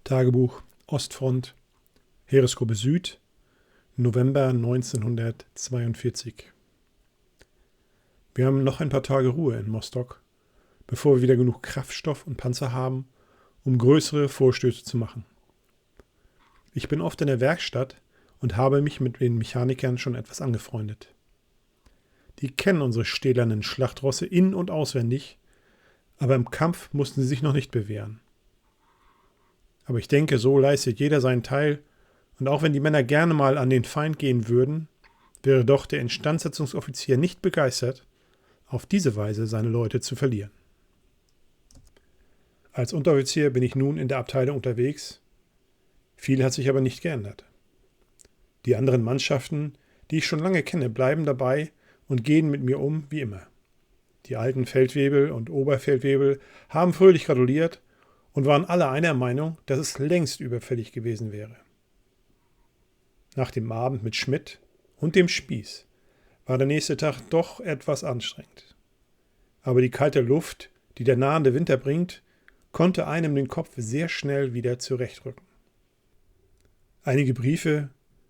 Tagebuch Ostfront, Heeresgruppe Süd, November 1942. Wir haben noch ein paar Tage Ruhe in Mostok, bevor wir wieder genug Kraftstoff und Panzer haben, um größere Vorstöße zu machen. Ich bin oft in der Werkstatt und habe mich mit den Mechanikern schon etwas angefreundet. Die kennen unsere stählernen Schlachtrosse in- und auswendig, aber im Kampf mussten sie sich noch nicht bewähren. Aber ich denke, so leistet jeder seinen Teil, und auch wenn die Männer gerne mal an den Feind gehen würden, wäre doch der Instandsetzungsoffizier nicht begeistert, auf diese Weise seine Leute zu verlieren. Als Unteroffizier bin ich nun in der Abteilung unterwegs. Viel hat sich aber nicht geändert. Die anderen Mannschaften, die ich schon lange kenne, bleiben dabei und gehen mit mir um wie immer. Die alten Feldwebel und Oberfeldwebel haben fröhlich gratuliert und waren alle einer Meinung, dass es längst überfällig gewesen wäre. Nach dem Abend mit Schmidt und dem Spieß war der nächste Tag doch etwas anstrengend. Aber die kalte Luft, die der nahende Winter bringt, konnte einem den Kopf sehr schnell wieder zurechtrücken. Einige Briefe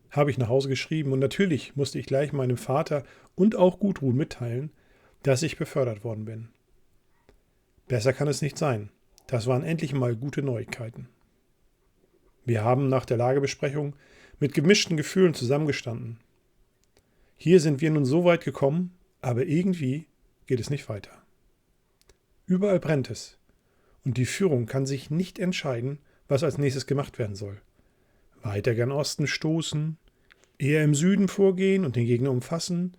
habe ich nach Hause geschrieben und natürlich musste ich gleich meinem Vater und auch Gudrun mitteilen, dass ich befördert worden bin. Besser kann es nicht sein. Das waren endlich mal gute Neuigkeiten. Wir haben nach der Lagebesprechung mit gemischten Gefühlen zusammengestanden. Hier sind wir nun so weit gekommen, aber irgendwie geht es nicht weiter. Überall brennt es und die Führung kann sich nicht entscheiden, was als nächstes gemacht werden soll. Weiter gen Osten stoßen, eher im Süden vorgehen und den Gegner umfassen.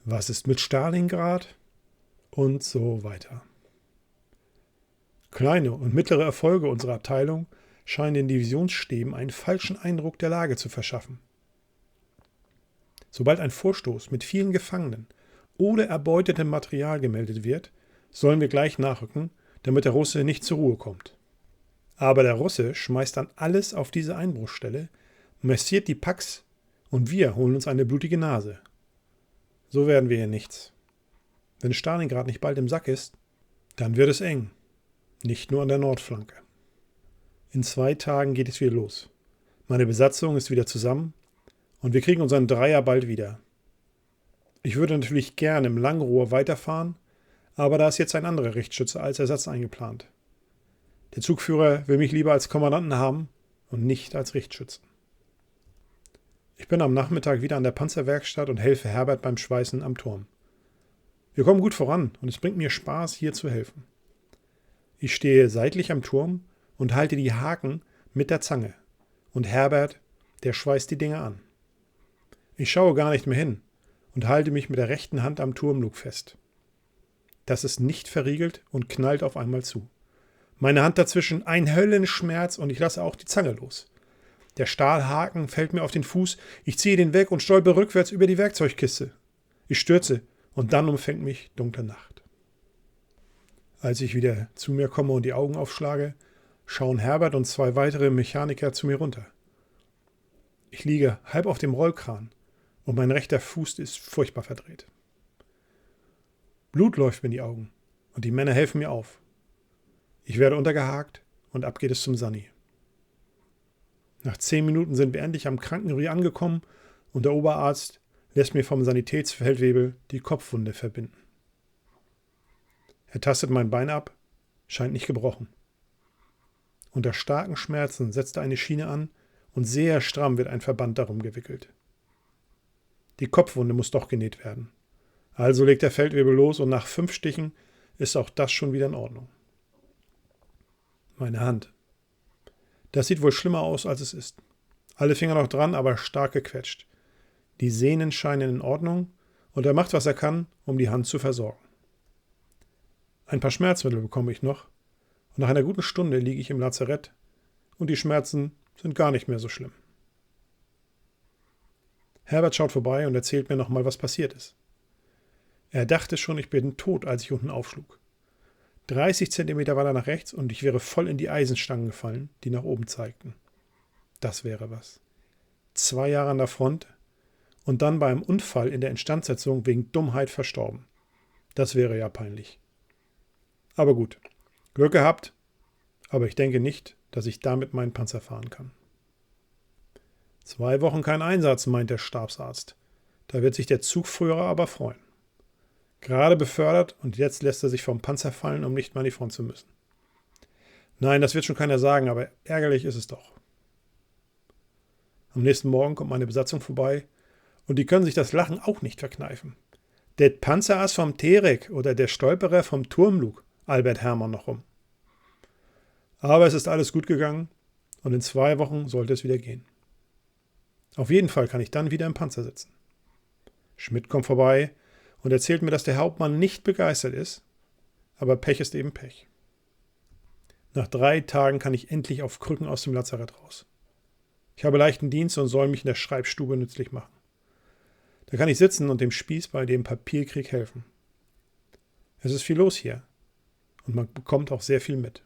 Was ist mit Stalingrad? Und so weiter. Kleine und mittlere Erfolge unserer Abteilung scheinen den Divisionsstäben einen falschen Eindruck der Lage zu verschaffen. Sobald ein Vorstoß mit vielen Gefangenen oder erbeutetem Material gemeldet wird, sollen wir gleich nachrücken, damit der Russe nicht zur Ruhe kommt. Aber der Russe schmeißt dann alles auf diese Einbruchsstelle, massiert die Packs und wir holen uns eine blutige Nase. So werden wir hier nichts. Wenn Stalingrad nicht bald im Sack ist, dann wird es eng. Nicht nur an der Nordflanke. In 2 Tagen geht es wieder los. Meine Besatzung ist wieder zusammen und wir kriegen unseren Dreier bald wieder. Ich würde natürlich gern im Langrohr weiterfahren, aber da ist jetzt ein anderer Richtschütze als Ersatz eingeplant. Der Zugführer will mich lieber als Kommandanten haben und nicht als Richtschützen. Ich bin am Nachmittag wieder an der Panzerwerkstatt und helfe Herbert beim Schweißen am Turm. Wir kommen gut voran und es bringt mir Spaß, hier zu helfen. Ich stehe seitlich am Turm und halte die Haken mit der Zange. Und Herbert, der schweißt die Dinge an. Ich schaue gar nicht mehr hin und halte mich mit der rechten Hand am Turmlug fest. Das ist nicht verriegelt und knallt auf einmal zu. Meine Hand dazwischen, ein Höllenschmerz und ich lasse auch die Zange los. Der Stahlhaken fällt mir auf den Fuß, ich ziehe den weg und stolper rückwärts über die Werkzeugkiste. Ich stürze und dann umfängt mich dunkle Nacht. Als ich wieder zu mir komme und die Augen aufschlage, schauen Herbert und 2 weitere Mechaniker zu mir runter. Ich liege halb auf dem Rollkran und mein rechter Fuß ist furchtbar verdreht. Blut läuft mir in die Augen und die Männer helfen mir auf. Ich werde untergehakt und ab geht es zum Sani. Nach 10 Minuten sind wir endlich am Krankenrevier angekommen und der Oberarzt lässt mir vom Sanitätsfeldwebel die Kopfwunde verbinden. Er tastet mein Bein ab, scheint nicht gebrochen. Unter starken Schmerzen setzt er eine Schiene an und sehr stramm wird ein Verband darum gewickelt. Die Kopfwunde muss doch genäht werden. Also legt der Feldwebel los und nach 5 Stichen ist auch das schon wieder in Ordnung. Meine Hand. Das sieht wohl schlimmer aus, als es ist. Alle Finger noch dran, aber stark gequetscht. Die Sehnen scheinen in Ordnung und er macht, was er kann, um die Hand zu versorgen. Ein paar Schmerzmittel bekomme ich noch und nach einer guten Stunde liege ich im Lazarett und die Schmerzen sind gar nicht mehr so schlimm. Herbert schaut vorbei und erzählt mir nochmal, was passiert ist. Er dachte schon, ich bin tot, als ich unten aufschlug. 30 Zentimeter war er nach rechts und ich wäre voll in die Eisenstangen gefallen, die nach oben zeigten. Das wäre was. 2 Jahre an der Front und dann bei einem Unfall in der Instandsetzung wegen Dummheit verstorben. Das wäre ja peinlich. Aber gut, Glück gehabt, aber ich denke nicht, dass ich damit meinen Panzer fahren kann. 2 Wochen kein Einsatz, meint der Stabsarzt. Da wird sich der Zugführer aber freuen. Gerade befördert und jetzt lässt er sich vom Panzer fallen, um nicht mehr an die Front zu müssen. Nein, das wird schon keiner sagen, aber ärgerlich ist es doch. Am nächsten Morgen kommt meine Besatzung vorbei und die können sich das Lachen auch nicht verkneifen. Der Panzerass vom Terek oder der Stolperer vom Turmlug, Albert Hermann noch rum. Aber es ist alles gut gegangen und in 2 Wochen sollte es wieder gehen. Auf jeden Fall kann ich dann wieder im Panzer sitzen. Schmidt kommt vorbei und erzählt mir, dass der Hauptmann nicht begeistert ist, aber Pech ist eben Pech. Nach 3 Tagen kann ich endlich auf Krücken aus dem Lazarett raus. Ich habe leichten Dienst und soll mich in der Schreibstube nützlich machen. Da kann ich sitzen und dem Spieß bei dem Papierkrieg helfen. Es ist viel los hier und man bekommt auch sehr viel mit.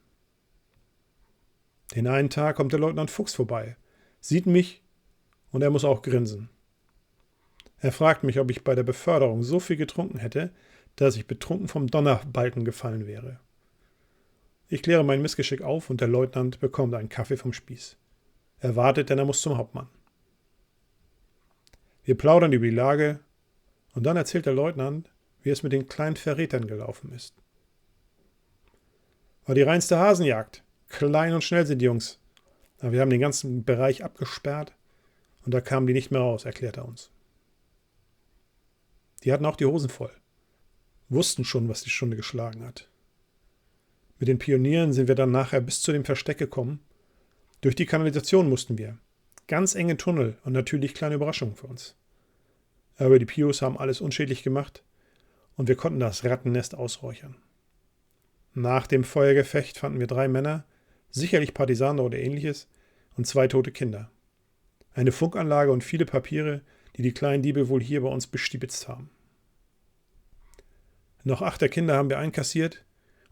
Den einen Tag kommt der Leutnant Fuchs vorbei, sieht mich und er muss auch grinsen. Er fragt mich, ob ich bei der Beförderung so viel getrunken hätte, dass ich betrunken vom Donnerbalken gefallen wäre. Ich kläre mein Missgeschick auf und der Leutnant bekommt einen Kaffee vom Spieß. Er wartet, denn er muss zum Hauptmann. Wir plaudern über die Lage und dann erzählt der Leutnant, wie es mit den kleinen Verrätern gelaufen ist. War die reinste Hasenjagd. Klein und schnell sind die Jungs. Aber wir haben den ganzen Bereich abgesperrt und da kamen die nicht mehr raus, erklärt er uns. Die hatten auch die Hosen voll. Wussten schon, was die Stunde geschlagen hat. Mit den Pionieren sind wir dann nachher bis zu dem Versteck gekommen. Durch die Kanalisation mussten wir. Ganz enge Tunnel und natürlich kleine Überraschungen für uns. Aber die Pios haben alles unschädlich gemacht und wir konnten das Rattennest ausräuchern. Nach dem Feuergefecht fanden wir 3 Männer, sicherlich Partisaner oder ähnliches, und 2 tote Kinder. Eine Funkanlage und viele Papiere, die die kleinen Diebe wohl hier bei uns bestibitzt haben. Noch 8 der Kinder haben wir einkassiert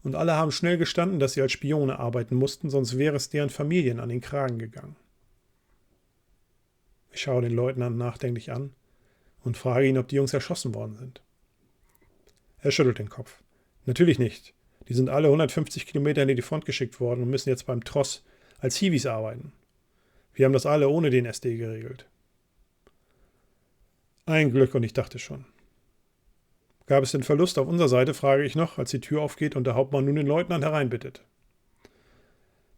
und alle haben schnell gestanden, dass sie als Spione arbeiten mussten, sonst wäre es deren Familien an den Kragen gegangen. Ich schaue den Leutnant nachdenklich an und frage ihn, ob die Jungs erschossen worden sind. Er schüttelt den Kopf. Natürlich nicht. Die sind alle 150 Kilometer in die Front geschickt worden und müssen jetzt beim Tross als Hiwis arbeiten. Wir haben das alle ohne den SD geregelt. Ein Glück und ich dachte schon. Gab es den Verlust auf unserer Seite, frage ich noch, als die Tür aufgeht und der Hauptmann nun den Leutnant hereinbittet.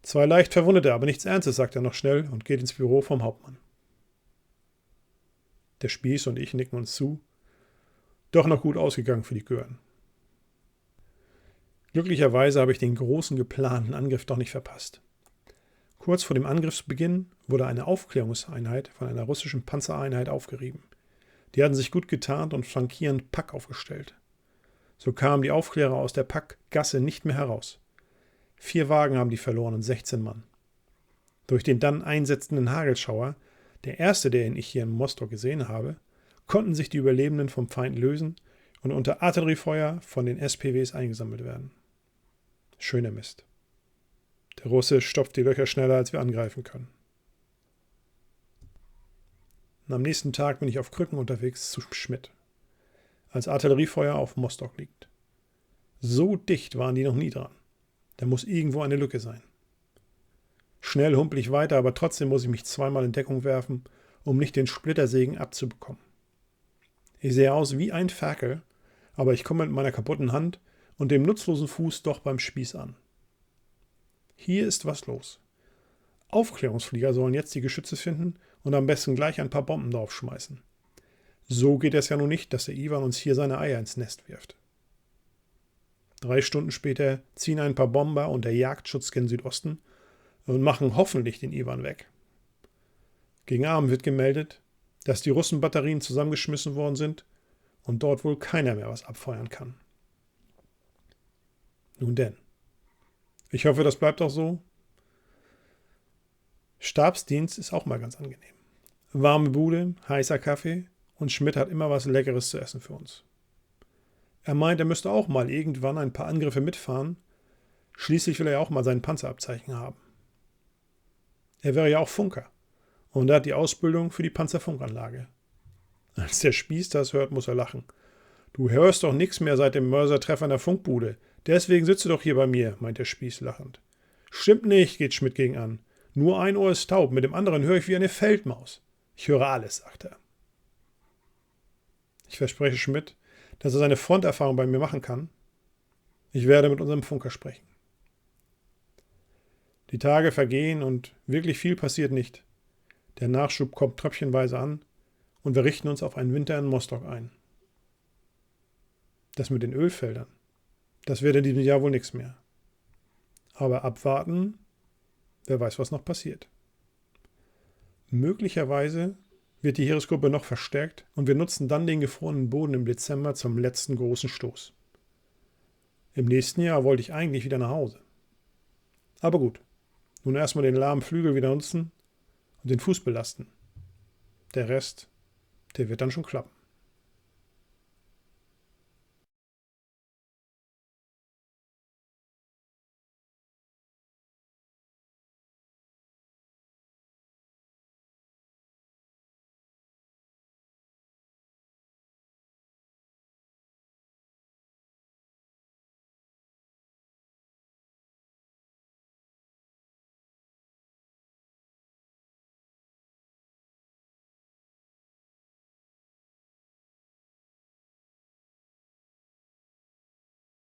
2 leicht Verwundete, aber nichts Ernstes, sagt er noch schnell und geht ins Büro vom Hauptmann. Der Spieß und ich nicken uns zu. Doch noch gut ausgegangen für die Gören. Glücklicherweise habe ich den großen geplanten Angriff doch nicht verpasst. Kurz vor dem Angriffsbeginn wurde eine Aufklärungseinheit von einer russischen Panzereinheit aufgerieben. Die hatten sich gut getarnt und flankierend Pack aufgestellt. So kamen die Aufklärer aus der Packgasse nicht mehr heraus. 4 Wagen haben die verloren und 16 Mann. Durch den dann einsetzenden Hagelschauer, der erste, den ich hier in Mostow gesehen habe, konnten sich die Überlebenden vom Feind lösen und unter Artilleriefeuer von den SPWs eingesammelt werden. Schöner Mist. Der Russe stopft die Löcher schneller, als wir angreifen können. Und am nächsten Tag bin ich auf Krücken unterwegs zu Schmidt, als Artilleriefeuer auf Mostock liegt. So dicht waren die noch nie dran. Da muss irgendwo eine Lücke sein. Schnell humpel ich weiter, aber trotzdem muss ich mich 2-mal in Deckung werfen, um nicht den Splittersägen abzubekommen. Ich sehe aus wie ein Ferkel, aber ich komme mit meiner kaputten Hand und dem nutzlosen Fuß doch beim Spieß an. Hier ist was los. Aufklärungsflieger sollen jetzt die Geschütze finden und am besten gleich ein paar Bomben draufschmeißen. So geht es ja nun nicht, dass der Iwan uns hier seine Eier ins Nest wirft. 3 Stunden später ziehen ein paar Bomber und der Jagdschutz gen Südosten und machen hoffentlich den Iwan weg. Gegen Abend wird gemeldet, dass die Russenbatterien zusammengeschmissen worden sind und dort wohl keiner mehr was abfeuern kann. Nun denn. Ich hoffe, das bleibt auch so. Stabsdienst ist auch mal ganz angenehm. Warme Bude, heißer Kaffee und Schmidt hat immer was Leckeres zu essen für uns. Er meint, er müsste auch mal irgendwann ein paar Angriffe mitfahren. Schließlich will er ja auch mal sein Panzerabzeichen haben. Er wäre ja auch Funker und er hat die Ausbildung für die Panzerfunkanlage. Als der Spieß das hört, muss er lachen. Du hörst doch nichts mehr seit dem Mörsertreffer in der Funkbude. Deswegen sitzt du doch hier bei mir, meint der Spieß lachend. Stimmt nicht, geht Schmidt gegen an. Nur ein Ohr ist taub, mit dem anderen höre ich wie eine Feldmaus. Ich höre alles, sagt er. Ich verspreche Schmidt, dass er seine Fronterfahrung bei mir machen kann. Ich werde mit unserem Funker sprechen. Die Tage vergehen und wirklich viel passiert nicht. Der Nachschub kommt tröpfchenweise an und wir richten uns auf einen Winter in Mostock ein. Das mit den Ölfeldern, das wird in diesem Jahr wohl nichts mehr. Aber abwarten, wer weiß, was noch passiert. Möglicherweise wird die Heeresgruppe noch verstärkt und wir nutzen dann den gefrorenen Boden im Dezember zum letzten großen Stoß. Im nächsten Jahr wollte ich eigentlich wieder nach Hause. Aber gut, nun erstmal den lahmen Flügel wieder nutzen und den Fuß belasten. Der Rest, der wird dann schon klappen.